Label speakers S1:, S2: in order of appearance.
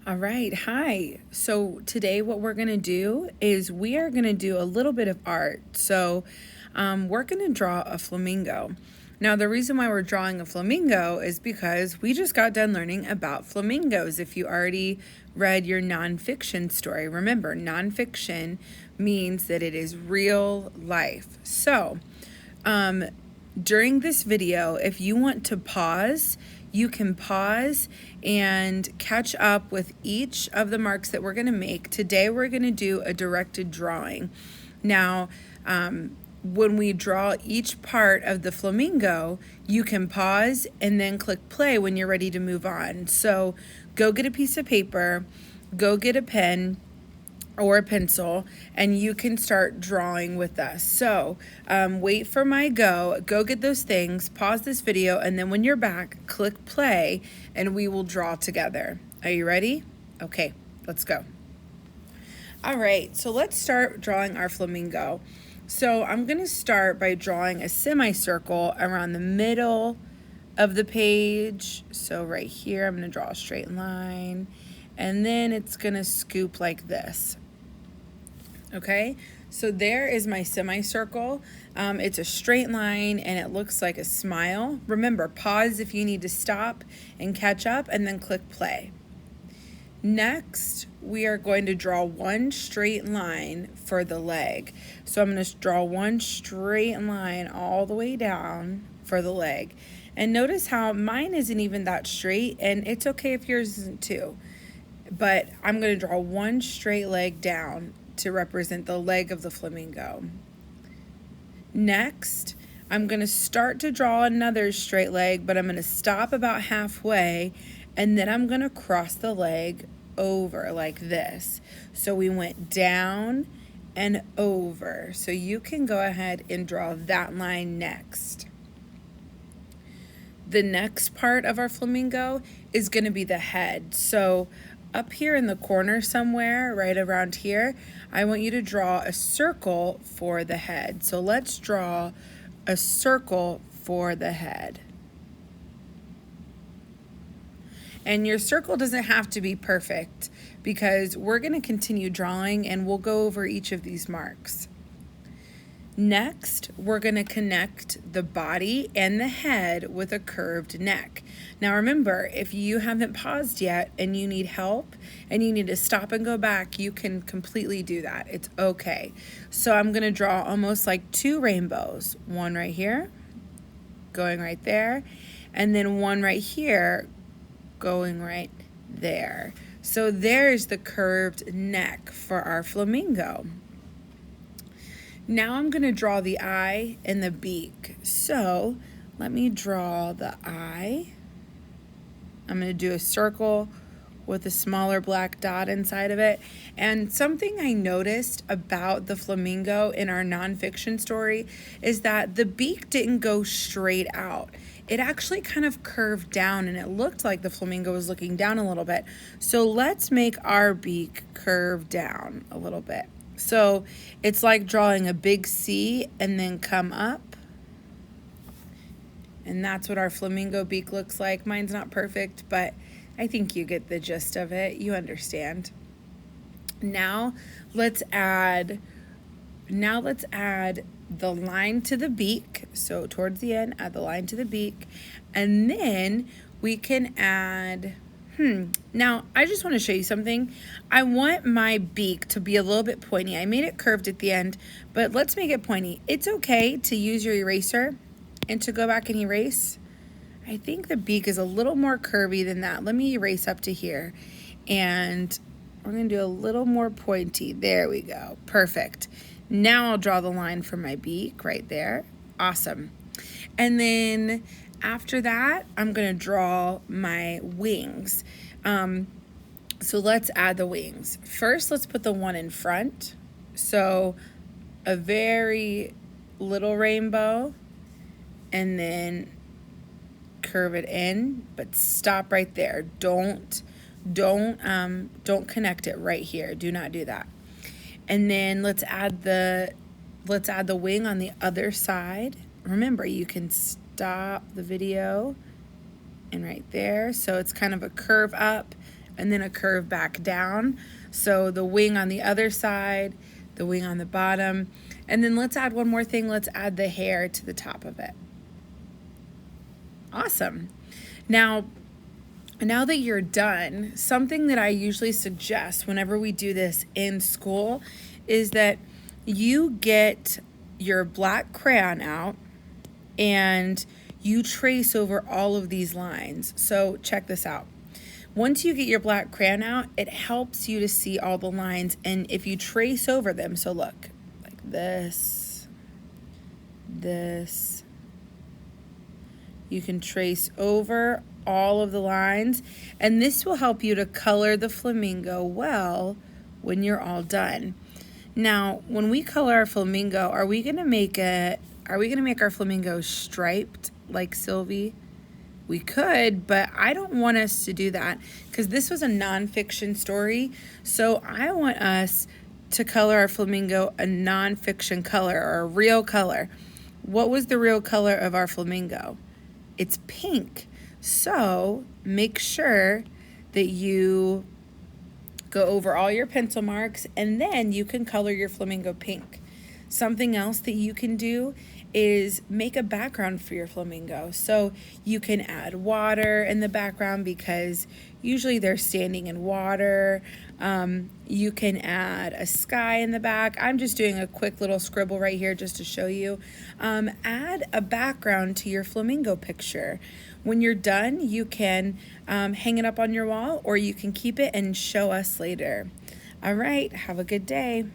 S1: All right, hi. So today what we're going to do is we are going to do a little bit of art. We're going to draw a flamingo. Now, the reason why we're drawing a flamingo is because we just got done learning about flamingos. If you already read your nonfiction story, remember, nonfiction means that it is real life. During this video, if you want to pause, you can pause and catch up with each of the marks that we're going to make. Today, we're going to do a directed drawing. Now, when we draw each part of the flamingo, you can pause and then click play when you're ready to move on. So go get a piece of paper, go get a pen or a pencil, and you can start drawing with us. So wait for my go get those things, pause this video, and then when you're back, click play and we will draw together. Are you ready? Okay, let's go. All right, so let's start drawing our flamingo. So I'm gonna start by drawing a semicircle around the middle of the page. So right here, I'm gonna draw a straight line, and then it's gonna scoop like this. Okay, so there is my semicircle. It's a straight line and it looks like a smile. Remember, pause if you need to stop and catch up, and then click play. Next, we are going to draw one straight line for the leg. So I'm going to draw one straight line all the way down for the leg. And notice how mine isn't even that straight, and it's okay if yours isn't too. But I'm going to draw one straight leg down to represent the leg of the flamingo. Next, I'm going to start to draw another straight leg, but I'm going to stop about halfway, and then I'm going to cross the leg over like this. So we went down and over. So you can go ahead and draw that line next. The next part of our flamingo is going to be the head. So up here in the corner somewhere, right around here, I want you to draw a circle for the head. So let's draw a circle for the head. And your circle doesn't have to be perfect because we're going to continue drawing and we'll go over each of these marks. Next, we're going to connect the body and the head with a curved neck. Now remember, if you haven't paused yet and you need help and you need to stop and go back, you can completely do that. It's okay. So I'm going to draw almost like two rainbows. One right here, going right there, and then one right here, going right there. So there's the curved neck for our flamingo. Now I'm going to draw the eye and the beak. So let me draw the eye. I'm going to do a circle with a smaller black dot inside of it. And something I noticed about the flamingo in our nonfiction story is that the beak didn't go straight out. It actually kind of curved down, and it looked like the flamingo was looking down a little bit. So let's make our beak curve down a little bit. So it's like drawing a big C and then come up. And that's what our flamingo beak looks like. Mine's not perfect, but I think you get the gist of it. You understand. Now let's add the line to the beak. So towards the end, add the line to the beak. And then we can add now, I just want to show you something. I want my beak to be a little bit pointy. I made it curved at the end, but let's make it pointy. It's okay to use your eraser and to go back and erase. I think the beak is a little more curvy than that. Let me erase up to here. And we're going to do a little more pointy. There we go. Perfect. Now I'll draw the line for my beak right there. Awesome. And then after that, I'm going to draw my wings. So let's add the wings. First, let's put the one in front. So a very little rainbow, and then curve it in, but stop right there. Don't connect it right here. Do not do that. And then let's add the wing on the other side. Remember, you can stop the video and right there. So it's kind of a curve up and then a curve back down. So the wing on the other side, the wing on the bottom. And then let's add one more thing. Let's add the hair to the top of it. Awesome. Now that you're done, something that I usually suggest whenever we do this in school is that you get your black crayon out and you trace over all of these lines. So check this out. Once you get your black crayon out, it helps you to see all the lines. And if you trace over them, so look, like this, you can trace over all of the lines, and this will help you to color the flamingo well when you're all done. Now, when we color our flamingo, are we gonna make our flamingo striped like Sylvie? We could, but I don't want us to do that because this was a nonfiction story. So I want us to color our flamingo a nonfiction color or a real color. What was the real color of our flamingo? It's pink. So make sure that you go over all your pencil marks and then you can color your flamingo pink. Something else that you can do is make a background for your flamingo. So you can add water in the background because usually they're standing in water. You can add a sky in the back. I'm just doing a quick little scribble right here just to show you. Add a background to your flamingo picture. When you're done, you can hang it up on your wall or you can keep it and show us later. All right, have a good day.